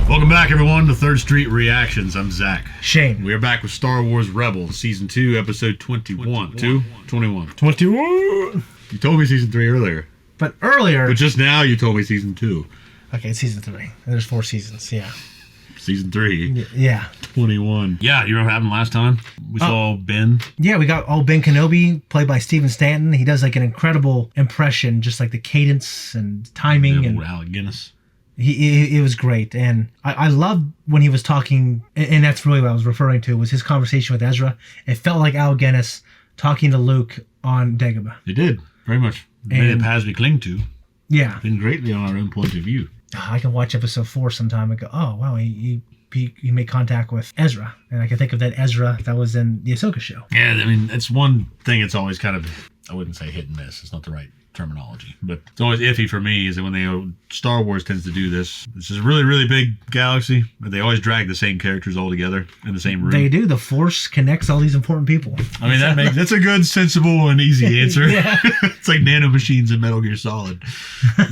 Welcome back, everyone, to Third Street Reactions. I'm Zach. Shane. We are back with Star Wars Rebels, Season 2, Episode 21. 21. 21. You told me Season 3 earlier. But earlier... But just now you told me Season 2. Okay, it's Season 3. There's 4 seasons, yeah. Season 3. Yeah. 21. Yeah, you remember what happened last time? We saw Ben. Yeah, we got Ben Kenobi, played by Stephen Stanton. He does like an incredible impression, just like the cadence and timing. Yeah, and Alec Guinness. It was great. And I loved when he was talking, and that's really what I was referring to, was his conversation with Ezra. It felt like Alec Guinness talking to Luke on Dagobah. It did, very much. Many of the paths we cling to. Yeah. Been greatly on our own point of view. I can watch episode 4 sometime and go, oh, wow, he made contact with Ezra. And I can think of that Ezra that was in the Ahsoka show. Yeah, I mean, it's one thing it's always kind of, I wouldn't say hit and miss. It's not the right terminology. But it's always iffy for me is that when Star Wars tends to do this. This is a really, really big galaxy, but they always drag the same characters all together in the same room. They do. The Force connects all these important people. I mean, that's a good, sensible, and easy answer. Yeah. It's like nanomachines in Metal Gear Solid.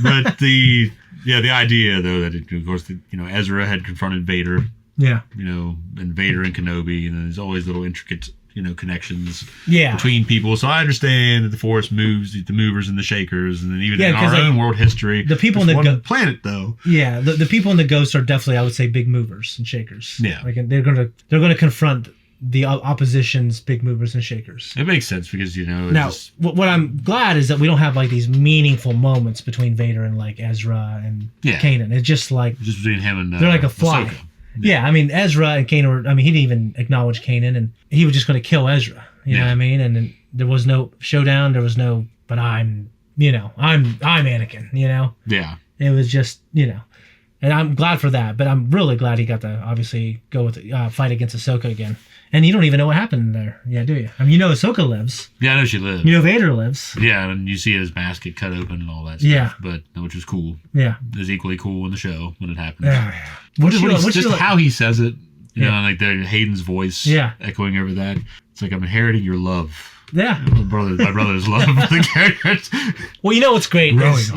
But the idea, though, that of course, Ezra had confronted Vader. Yeah. And Vader and Kenobi, and there's always little intricate, connections between people. So I understand that the Force moves the movers and the shakers, and then even in our own world history, the people in the planet, though. Yeah, the people in the Ghosts are definitely, I would say, big movers and shakers. Yeah, like they're gonna confront the opposition's big movers and shakers. It makes sense because now what I'm glad is that we don't have like these meaningful moments between Vader and like Ezra and Kanan. It's just between him and they're like a fly. Ahsoka. Yeah, I mean, Ezra and Kanan he didn't even acknowledge Kanan, and he was just going to kill Ezra. You know what I mean? And then there was no showdown. There was no, but I'm Anakin, Yeah. It was just, and I'm glad for that, but I'm really glad he got to obviously go with fight against Ahsoka again. And you don't even know what happened there. Yeah, do you? I mean, Ahsoka lives. Yeah, I know she lives. Vader lives. Yeah, and you see his mask get cut open and all that stuff. Yeah. But, which was cool. Yeah. It was equally cool in the show when it happened. Yeah. How he says it, like Hayden's voice echoing over that. It's like, I'm inheriting your love. Yeah. My brother's love for the characters. Well, what's great is,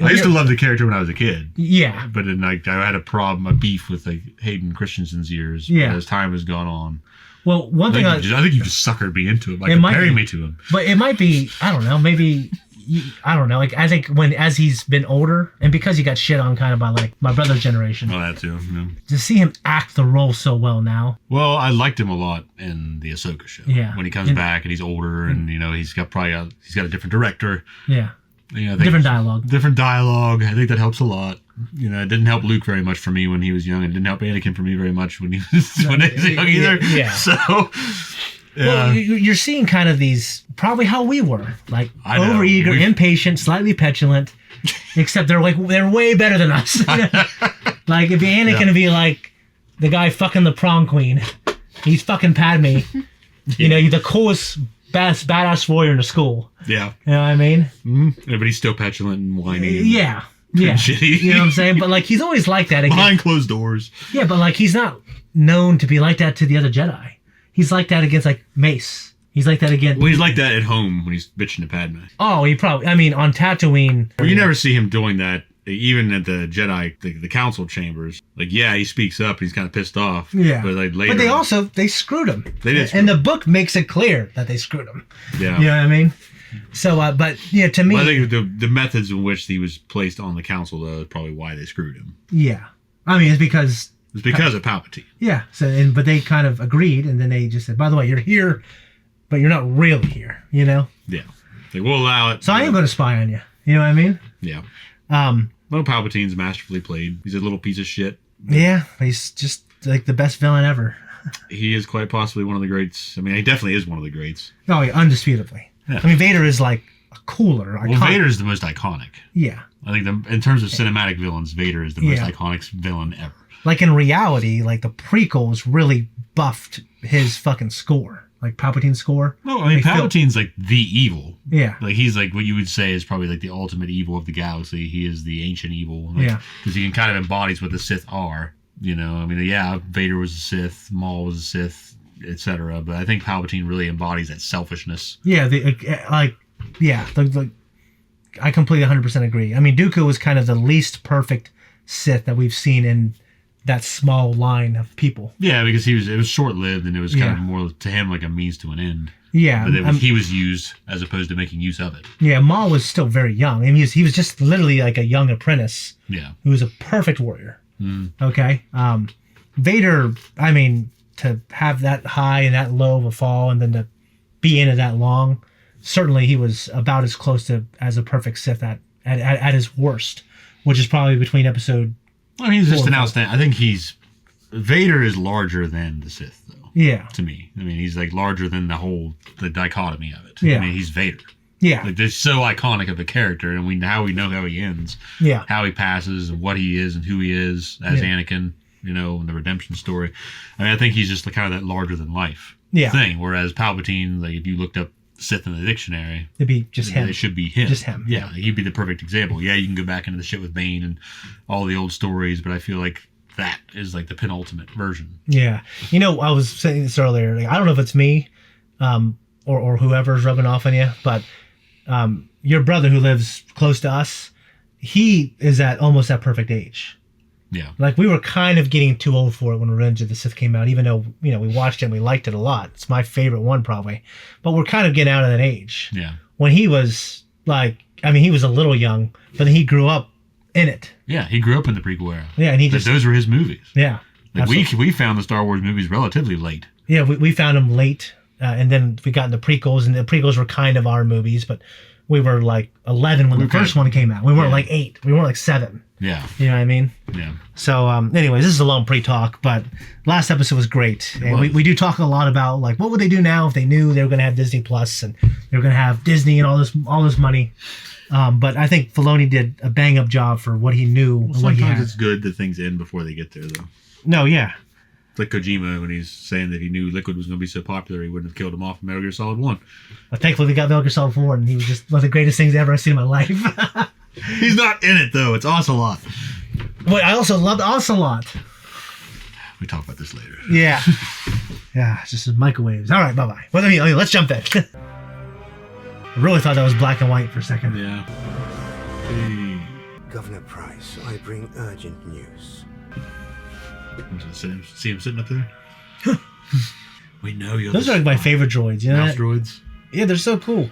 I used to love the character when I was a kid. Yeah. But then, I had a beef with Hayden Christensen's years as time has gone on. Well, one thing I think you just suckered me into him, comparing me to him. But it might be, I don't know, maybe, I don't know. Like, I think as he's been older, and because he got shit on kind of by my brother's generation. Oh, that too. Yeah. To see him act the role so well now. Well, I liked him a lot in the Ahsoka show. Yeah. When he comes back and he's older and, he's got a different director. Yeah. Different dialogue. Different dialogue. I think that helps a lot. It didn't help Luke very much for me when he was young. It didn't help Anakin for me very much when he was young either. Yeah. So, yeah. Well, you're seeing kind of these, probably how we were. Like, overeager, impatient, slightly petulant. Except they're way better than us. Like, if Anakin would be like the guy fucking the prom queen, he's fucking Padme. He's the coolest, badass warrior in the school. Yeah. You know what I mean? Mm-hmm. Yeah, but he's still petulant and whiny. Yeah. Shitty. You know what I'm saying? But he's always like that. Behind closed doors. Yeah, but he's not known to be like that to the other Jedi. He's like that against Mace. He's like that against... Well, he's like that at home when he's bitching to Padme. Oh, he probably... I mean, on Tatooine... Well, you never see him doing that, even at the Jedi, the council chambers. He speaks up and he's kind of pissed off. Yeah. But later... But they screwed him. They did. And the book makes it clear that they screwed him. Yeah. You know what I mean? So, to me... Well, I think the methods in which he was placed on the council, though, is probably why they screwed him. Yeah. I mean, it's because... It's because of Palpatine. Yeah. So, but they kind of agreed, and then they just said, by the way, you're here, but you're not really here, Yeah. We'll allow it. So I am going to spy on you. You know what I mean? Yeah. Well, Palpatine's masterfully played. He's a little piece of shit. Yeah. He's just the best villain ever. He is quite possibly one of the greats. I mean, he definitely is one of the greats. Oh, yeah, undisputably. Yeah. I mean, Vader is a cooler. Well, Vader is the most iconic. Yeah. I think in terms of cinematic villains, Vader is the most iconic villain ever. In reality, the prequels really buffed his fucking score. Palpatine's score. No, I mean, Palpatine's the evil. Yeah. He's what you would say is probably the ultimate evil of the galaxy. He is the ancient evil. Yeah. Because he kind of embodies what the Sith are. I mean, Vader was a Sith, Maul was a Sith, etc. But I think Palpatine really embodies that selfishness. Yeah, I completely 100% agree. I mean, Dooku was kind of the least perfect Sith that we've seen in that small line of people. Yeah, because it was short lived, and it was kind Yeah. of more to him like a means to an end. Yeah, But he was used as opposed to making use of it. yeah. Maul was still very young. I mean, he was just literally like a young apprentice. Yeah. He was a perfect warrior. Mm. Okay. Vader, I mean, to have that high and that low of a fall and then to be in it that long, certainly he was about as close to as a perfect Sith at his worst, which is probably between episode. I mean, he's just an outstanding. I think Vader is larger than the Sith, though. Yeah. To me, I mean, he's like larger than the dichotomy of it. Yeah. I mean, he's Vader. Yeah. Like, they're so iconic of a character, and we know how he ends. Yeah. How he passes, and what he is, and who he is as Anakin. You know, and the redemption story. I mean, I think he's just kind of that larger than life thing. Whereas Palpatine, like if you looked up Sith in the dictionary, it'd be just him. It should be him. Just him. Yeah, he'd be the perfect example. Yeah, you can go back into the shit with Bane and all the old stories, but I feel like that is like the penultimate version. Yeah. You know, I was saying this earlier. Like, I don't know if it's me, or whoever's rubbing off on you, but your brother who lives close to us, he is at almost that perfect age. Yeah. Like, we were kind of getting too old for it when Revenge of the Sith came out, even though, we watched it and we liked it a lot. It's my favorite one, probably. But we're kind of getting out of that age. Yeah. When he was, he was a little young, but then he grew up in it. Yeah, he grew up in the prequel era. Yeah, and those were his movies. Yeah. Like we found the Star Wars movies relatively late. Yeah, we found them late, and then we got into prequels, and the prequels were kind of our movies, but we were like 11 when the first one came out. We weren't like 8. We weren't like 7. Yeah. You know what I mean? Yeah. So, anyways, this is a long pre-talk, but last episode was great. And we do talk a lot about, like, what would they do now if they knew they were going to have Disney Plus and they were going to have Disney and all this money. But I think Filoni did a bang-up job for what he knew and what he had. Sometimes it's good that things end before they get there, though. No, yeah. It's like Kojima when he's saying that he knew Liquid was going to be so popular he wouldn't have killed him off in Metal Gear Solid 1. But thankfully, we got Metal Gear Solid 4, and he was just one of the greatest things ever I've seen in my life. He's not in it, though. It's Ocelot. But I also loved Ocelot. We talk about this later. Yeah. Yeah, it's just microwaves. All right, bye-bye. Well, let's jump in. I really thought that was black and white for a second. Yeah. Hey. Governor Price, I bring urgent news. See him sitting up there? We know you're Those are like my favorite droids, you know mouse that? droids. Yeah, they're so cool.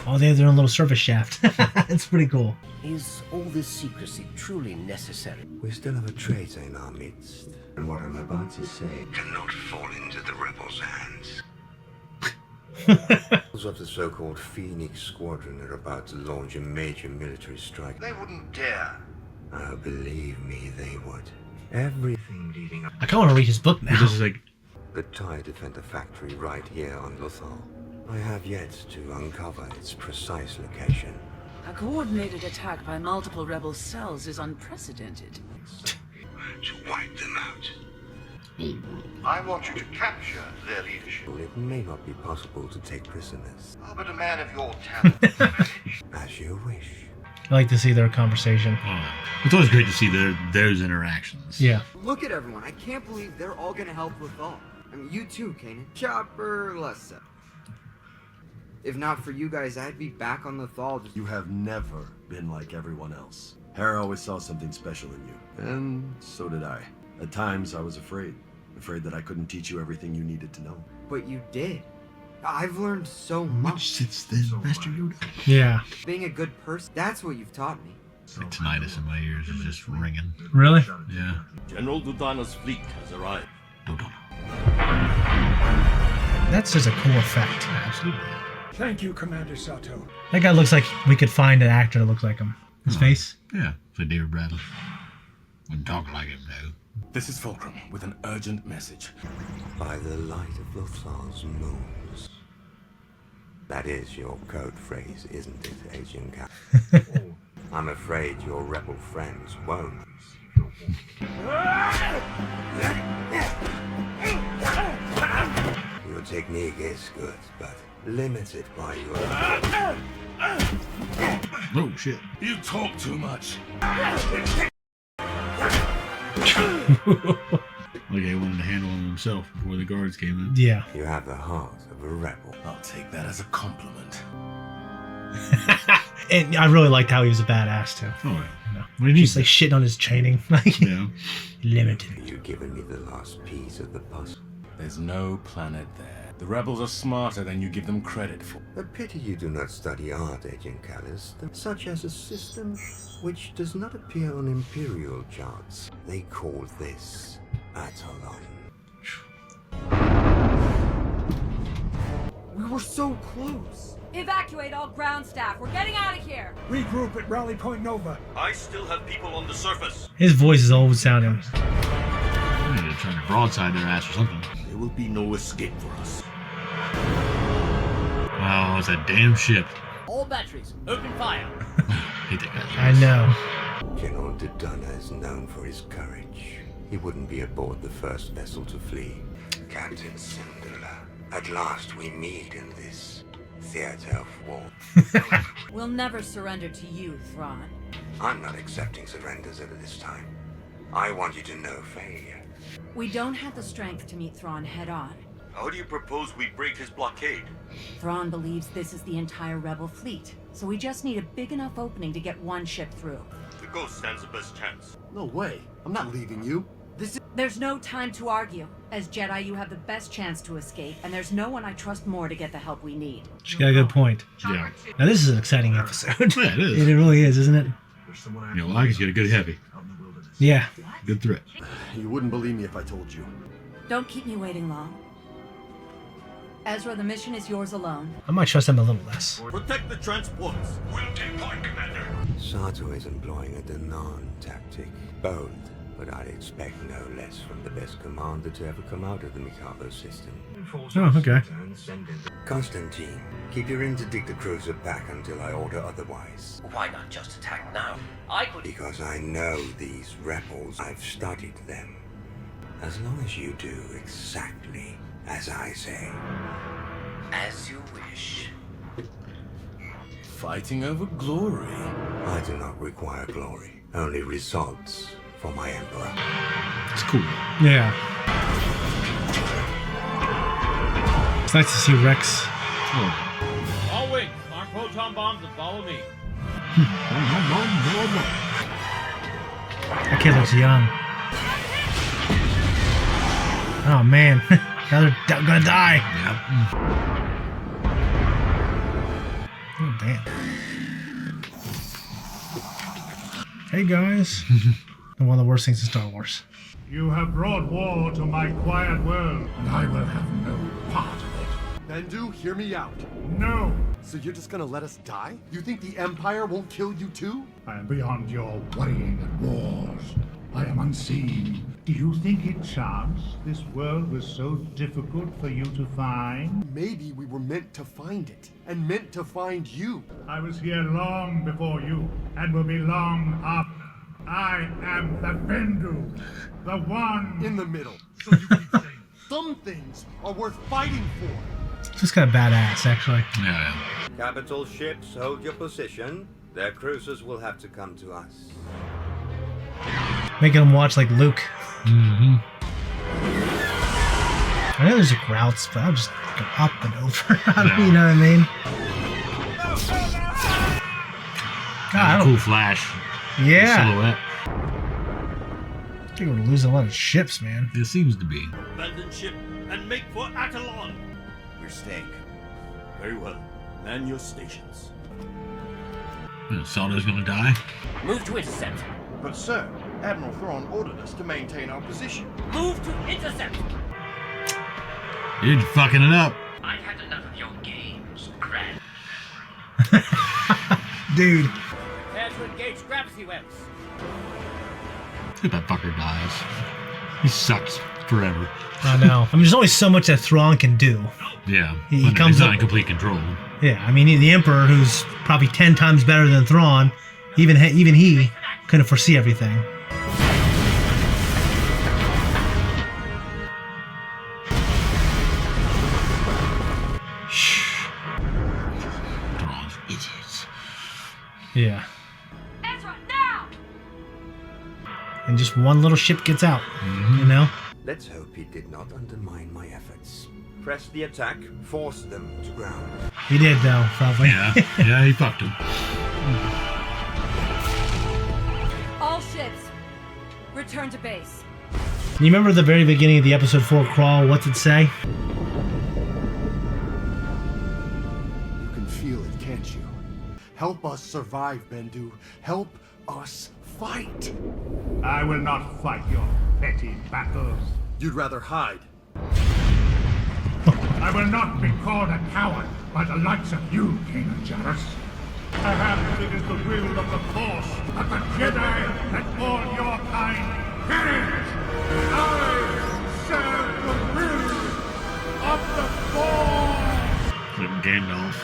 Oh, they have their own little service shaft. It's pretty cool. Is all this secrecy truly necessary? We still have a traitor in our midst, and what I'm about to say cannot fall into the rebels' hands. Those of the so-called Phoenix Squadron are about to launch a major military strike. They wouldn't dare. Oh, believe me, they would. Everything leading up I kind of want to read his book now. It's just like, the TIE Defender factory right here on Lothal. I have yet to uncover its precise location. A coordinated attack by multiple rebel cells is unprecedented. To wipe them out. I want you to capture their leadership. It may not be possible to take prisoners. Oh, but a man of your talent. As you wish. I like to see their conversation. it's always great to see those interactions. Yeah. Look at everyone. I can't believe they're all gonna help with all. I mean, you too, Kanan. Chopper, less so. If not for you guys, I'd be back on the Thal. You have never been like everyone else. Hera always saw something special in you, and so did I. At times, I was afraid that I couldn't teach you everything you needed to know. But you did. I've learned so much. Since then, Master Yoda. Yeah. Being a good person, that's what you've taught me. Like tinnitus in my ears is just ringing. Really? Yeah. General Dodonna's fleet has arrived. Dodonna. That's just a cool effect. Absolutely. Thank you, Commander Sato. That guy looks like we could find an actor that looks like him. His face? Yeah. So David Bradley. Wouldn't talk like him, though. This is Fulcrum with an urgent message. By the light of Lothal's moons. That is your code phrase, isn't it, Agent Cap? I'm afraid your rebel friends won't. Your technique is good, but limited by your... Oh, shit. You talk too much. Like he wanted to handle him himself before the guards came in. Yeah. You have the heart of a rebel. I'll take that as a compliment. And I really liked how he was a badass too. Oh, yeah. You know, What do you need? just like shitting on his training. Like, Yeah. limited. You've given me the last piece of the puzzle. There's no planet there. The rebels are smarter than you give them credit for. A pity you do not study art, Agent Callus, such as a system which does not appear on Imperial charts. They call this Atolon. We were so close. Evacuate all ground staff. We're getting out of here. Regroup at Rally Point Nova. I still have people on the surface. His voice is always sounding. They're trying to broadside their ass or something. There will be no escape for us. Wow, it's that damn ship. All batteries, open fire. Hate that guy. I know. General Dodonna is known for his courage. He wouldn't be aboard the first vessel to flee. Captain Syndulla, at last we meet in this theater of war. We'll never surrender to you, Thrawn. I'm not accepting surrenders at this time. I want you to know failure. We don't have the strength to meet Thrawn head-on. How do you propose we break his blockade? Thrawn believes this is the entire Rebel fleet, so we just need a big enough opening to get one ship through. The Ghost stands the best chance. No way. I'm not leaving you. There's no time to argue. As Jedi, you have the best chance to escape, and there's no one I trust more to get the help we need. She got a good point. Yeah. Now this is an exciting episode. Yeah, it is. It really is, isn't it? You know, I can get a good heavy. Yeah. Good threat. You wouldn't believe me if I told you. Don't keep me waiting long. Ezra, the mission is yours alone. I might trust him a little less. Protect the transports. We'll take point, Commander. Sato is employing a Danan tactic. Bold, but I'd expect no less from the best commander to ever come out of the Mikado system. Oh, okay. Constantine, keep your interdictor cruiser back until I order otherwise. Why not just attack now? Because I know these rebels. I've studied them. As long as you do exactly as I say. As you wish. Fighting over glory. I do not require glory, only results for my Emperor. It's cool. Yeah. It's nice to see Rex. Oh. All wings, arm proton bombs and follow me. That kid looks young. Oh man, now they're gonna die. Yep. Oh damn. Hey guys. One of the worst things in Star Wars. You have brought war to my quiet world, and I will have no part of it. Bendu, hear me out. No! So you're just gonna let us die? You think the Empire won't kill you too? I am beyond your worrying at wars. I am unseen. Do you think it chance this world was so difficult for you to find? Maybe we were meant to find it, and meant to find you. I was here long before you, and will be long after. I am the Bendu, the one in the middle. So you keep saying some things are worth fighting for. Just kind of badass, actually. Yeah. Capital ships, hold your position. Their cruisers will have to come to us. Making them watch like Luke. Mm-hmm. I know there's like routes, but I'll just go up and over. You know what I mean? God, I don't. Cool flash. Yeah. Silhouette. I think we're losing a lot of ships, man. It seems to be. Abandon ship and make for Atolon. We're staying. Very well. Man your stations. Sato's gonna die. Move to intercept. But sir, Admiral Thrawn ordered us to maintain our position. Move to intercept. You're fucking it up. I've had enough of your games, Grand. Dude. Prepare to engage gravity webs. If that fucker dies, he sucks forever. I know. I mean, there's only so much that Thrawn can do. Yeah. He comes he's not up in complete control. Yeah, I mean, the Emperor, who's probably 10 times better than Thrawn, even he couldn't foresee everything. Shh. Thrawn's idiots. Yeah. Ezra, now! And just one little ship gets out, you know? Let's hope he did not undermine my efforts. Press the attack, force them to ground. He did though, probably. Yeah, he fucked him. All ships, return to base. You remember the very beginning of the episode 4 crawl? What's it say? You can feel it, can't you? Help us survive, Bendu. Help us fight. I will not fight your petty battles. You'd rather hide. I will not be called a coward by the likes of you, Kanan Jarrus. Perhaps it is the will of the Force that the Jedi and all your kind perish. I serve the will of the Force. Like Gandalf.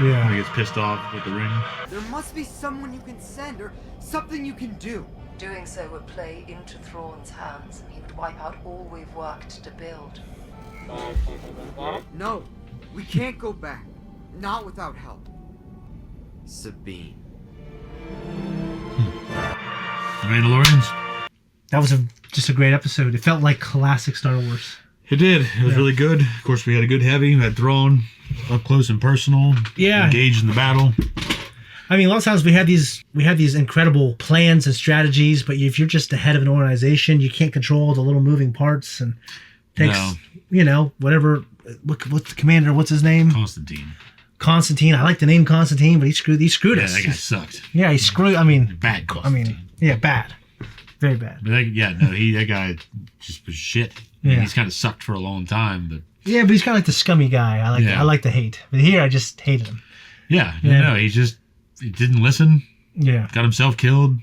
Yeah. He gets pissed off with the ring. There must be someone you can send or something you can do. Doing so would play into Thrawn's hands, and he would wipe out all we've worked to build. No, we can't go back. Not without help. Sabine. The Mandalorians. That was just a great episode. It felt like classic Star Wars. It did. It was really good. Of course, we had a good heavy. We had Thrawn up close and personal. Yeah. Engaged in the battle. I mean, a lot of times we had these incredible plans and strategies, but if you're just the head of an organization, you can't control the little moving parts and takes, whatever. What's the commander? What's his name? Constantine. I like the name Constantine, but he screwed us. Yeah, that guy sucked. Yeah, he screwed. I mean, bad Constantine. Bad, very bad. But that guy just was shit. I mean, he's kind of sucked for a long time, but yeah, but he's kind of like the scummy guy. I like to hate, but here I just hated him. Yeah, he didn't listen. Yeah, got himself killed.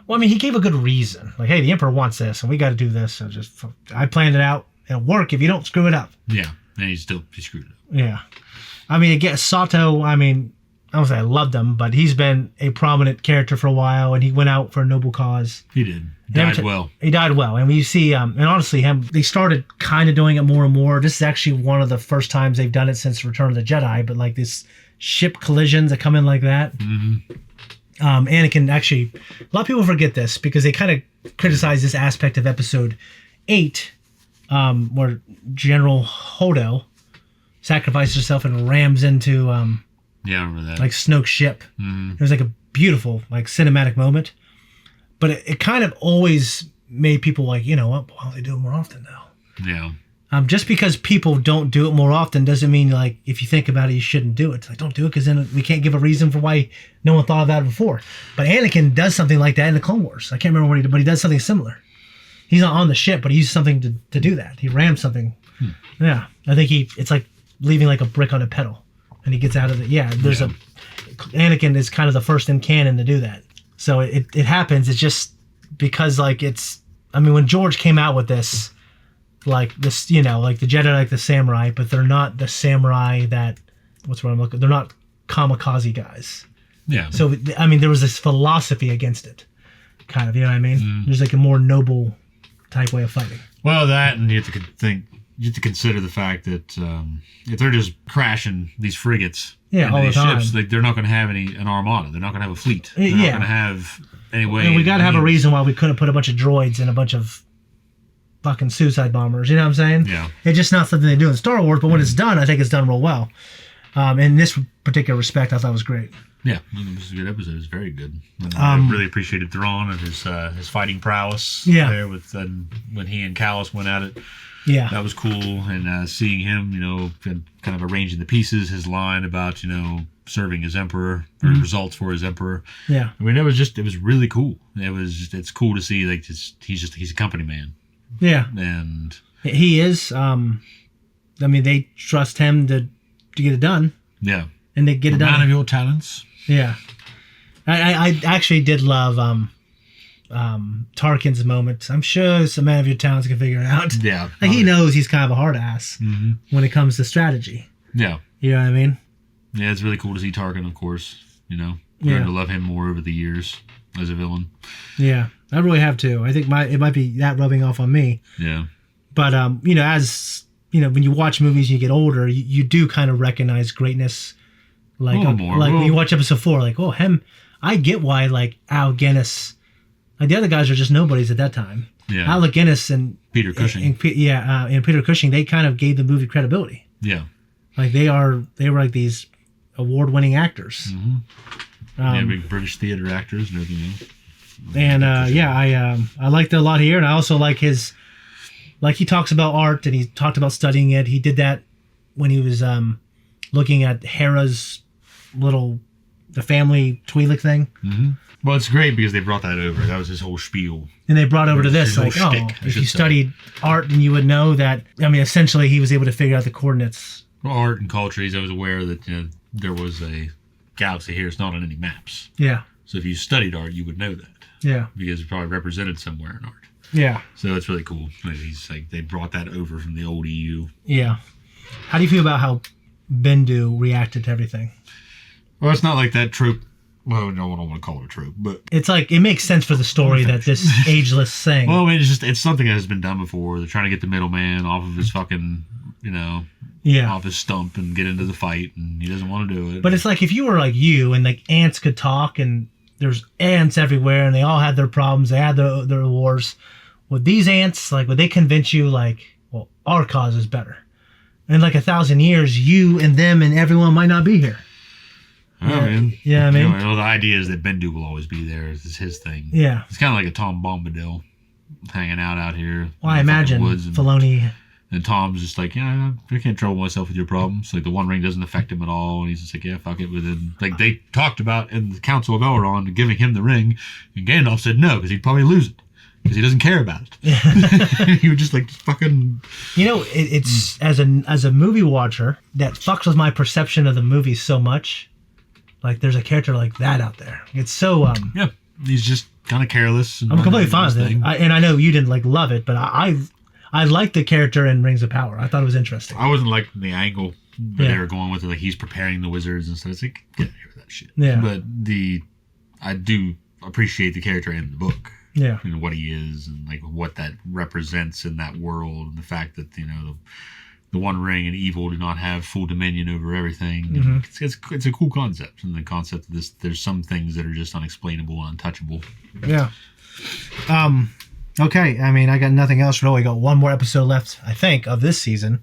Well, I mean, he gave a good reason. Like, hey, the Emperor wants this, and we got to do this. So I planned it out. It'll work if you don't screw it up. Yeah, and he screwed it up. Yeah, I mean, again, Sato. I mean, I don't say I loved him, but he's been a prominent character for a while, and he went out for a noble cause. He did. Died well. He died well, and when you see, and honestly, they started kind of doing it more and more. This is actually one of the first times they've done it since Return of the Jedi. But like this ship collisions that come in like that. Mm-hmm. Anakin actually, a lot of people forget this because they kind of criticize this aspect of Episode 8, where General Hodo sacrifices herself and rams into yeah, I remember that. Like Snoke's ship. Mm-hmm. It was like a beautiful, like cinematic moment. But it kind of always made people like, you know what? Why don't they do it more often now? Yeah. Just because people don't do it more often doesn't mean like if you think about it, you shouldn't do it. It's like don't do it because then we can't give a reason for why no one thought about it before. But Anakin does something like that in the Clone Wars. I can't remember what he did, but he does something similar. He's not on the ship, but he uses something to do that. He rams something. Yeah, I think it's like leaving like a brick on a pedal, and he gets out of it. Yeah, Anakin is kind of the first in canon to do that. So it happens. It's just because like when George came out with this. Like this, like the Jedi, like the samurai, but they're not the samurai that. What's what I'm looking? They're not kamikaze guys. Yeah. So there was this philosophy against it, kind of. You know what I mean? Mm. There's like a more noble type way of fighting. Well, that and you have to consider the fact that if they're just crashing these frigates, all the time, ships, like they're not going to have an armada. They're not going to have a fleet. They're not going to have any way. And we got to have a reason why we couldn't put a bunch of droids and a bunch of fucking suicide bombers, you know what I'm saying? Yeah. It's just not something they do in Star Wars, but when it's done, I think it's done real well. In this particular respect, I thought it was great. Yeah, this was a good episode. It was very good. And I really appreciated Thrawn and his fighting prowess. Yeah. There with when he and Callus went at it. Yeah. That was cool. And seeing him, kind of arranging the pieces, his line about, serving his emperor, or results for his emperor. Yeah. I mean, it was really cool. It's cool to see, like, he's a company man. Yeah. And he is. They trust him to get it done. Yeah. And they get it done. Man of your talents. Yeah. I actually did love Tarkin's moment. I'm sure it's a man of your talents can figure it out. Yeah. Like he knows he's kind of a hard ass when it comes to strategy. Yeah. You know what I mean? Yeah, it's really cool to see Tarkin, of course. Learn to love him more over the years as a villain. Yeah. I really have too. I think it might be that rubbing off on me. Yeah. But as when you watch movies, you get older, you do kind of recognize greatness. Like when you watch episode 4, like him. I get why like Al Guinness, like the other guys are just nobodies at that time. Yeah. Alec Guinness and Peter Cushing. and Peter Cushing, they kind of gave the movie credibility. Yeah. Like they were like these award-winning actors. Mm-hmm. Big British theater actors and everything else. And I liked it a lot here, and I also like his, like he talks about art and he talked about studying it. He did that when he was looking at Hera's the family Twi'lek thing. Mm-hmm. Well, it's great because they brought that over. That was his whole spiel. And they brought over to this, like, shtick, if you studied art, then you would know that. I mean, essentially, he was able to figure out the coordinates. Well, art and culture. He's always aware that there was a galaxy here. It's not on any maps. Yeah. So if you studied art, you would know that. Yeah. Because it's probably represented somewhere in art. Yeah. So it's really cool. He's like, they brought that over from the old EU. Yeah. How do you feel about how Bendu reacted to everything? Well, it's not like that trope. Well, no, I don't want to call it a trope, but it's like it makes sense for the story that this ageless thing. Well, I mean, it's something that has been done before. They're trying to get the middleman off of his fucking, off his stump and get into the fight, and he doesn't want to do it. But it's like if you were like you and like ants could talk, and there's ants everywhere, and they all had their problems, they had their wars. With these ants, like, would they convince you like, well, our cause is better? In like 1,000 years, you and them and everyone might not be here. I mean, the idea is that Bendu will always be there. It's his thing. Yeah. It's kind of like a Tom Bombadil hanging out here. Well, I imagine Filoni. And Tom's just like, I can't trouble myself with your problems. Like, the One Ring doesn't affect him at all. And he's just like, yeah, fuck it. But then, like, they talked about in the Council of Elrond giving him the ring. And Gandalf said no, because he'd probably lose it. Because he doesn't care about it. He would just like fucking. It's as a movie watcher that fucks with my perception of the movie so much. Like there's a character like that out there. It's so yeah. He's just kind of careless. I'm completely fine with it. And I know you didn't like love it, but I liked the character in Rings of Power. I thought it was interesting. I wasn't liking the angle that they were going with it. Like he's preparing the wizards and stuff. It's like, get out of here with that shit. Yeah. But I do appreciate the character in the book. Yeah. What he is and like what that represents in that world, and the fact that the One Ring and evil do not have full dominion over everything. Mm-hmm. It's a cool concept, and the concept of this. There's some things that are just unexplainable and untouchable. Yeah. Okay. I mean, I got nothing else really. I got one more episode left, I think, of this season.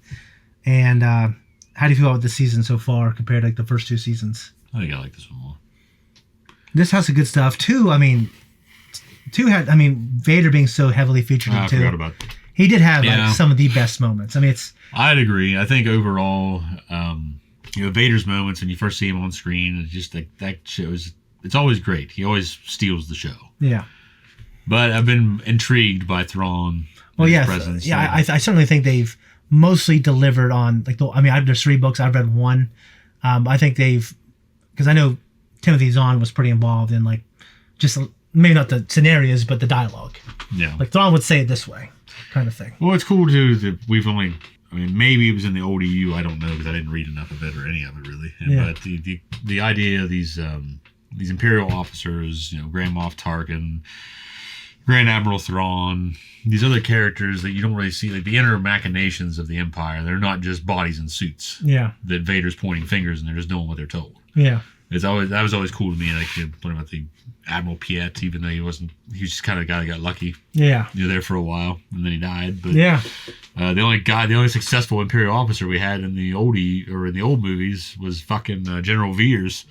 And how do you feel about this season so far compared to like the first two seasons? I think I like this one more. This has some good stuff. Two had Vader being so heavily featured in 2. I forgot about that. He did have like some of the best moments. I mean, I'd agree. I think overall, Vader's moments when you first see him on screen, it's just like that shows. It's always great. He always steals the show. Yeah. But I've been intrigued by Thrawn. Well, yes, presence. Yeah. I certainly think they've mostly delivered on like there's 3 books. I've read 1. I think because I know Timothy Zahn was pretty involved in like just. Maybe not the scenarios, but the dialogue. Yeah. Like Thrawn would say it this way, kind of thing. Well, it's cool, too, that we've only... I mean, maybe it was in the old EU. I don't know, because I didn't read enough of it or any of it, really. Yeah. But the idea of these Imperial officers, Grand Moff Tarkin, Grand Admiral Thrawn, these other characters that you don't really see, like the inner machinations of the Empire, they're not just bodies in suits. Yeah. That Vader's pointing fingers and they're just doing what they're told. Yeah. That was always cool to me. Like learning about the Admiral Piet, even though he was just kind of the guy that got lucky. Yeah, he was there for a while and then he died. But yeah, the only successful Imperial officer we had in the old movies was fucking General Veers.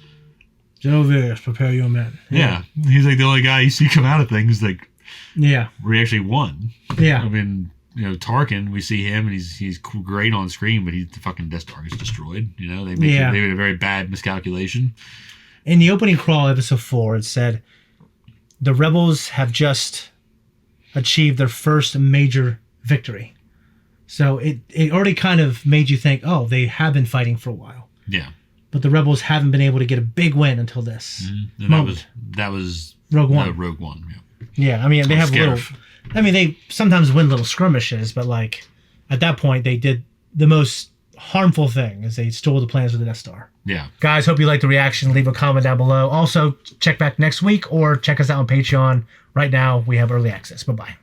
General Veers, prepare your men. Yeah, he's like the only guy you see come out of things like. Yeah, where he actually won. Yeah, I mean. Tarkin, we see him and he's great on screen, but the fucking Death Star is destroyed. They made a very bad miscalculation. In the opening crawl, episode 4, it said, the rebels have just achieved their first major victory. So it already kind of made you think, oh, they have been fighting for a while. Yeah. But the rebels haven't been able to get a big win until this moment. That was Rogue One. Rogue One, yeah. Yeah, I mean, they have they sometimes win little skirmishes, but like at that point they did the most harmful thing is they stole the plans for the Death Star. Yeah. Guys, hope you liked the reaction. Leave a comment down below. Also, check back next week or check us out on Patreon. Right now, we have early access. Bye-bye.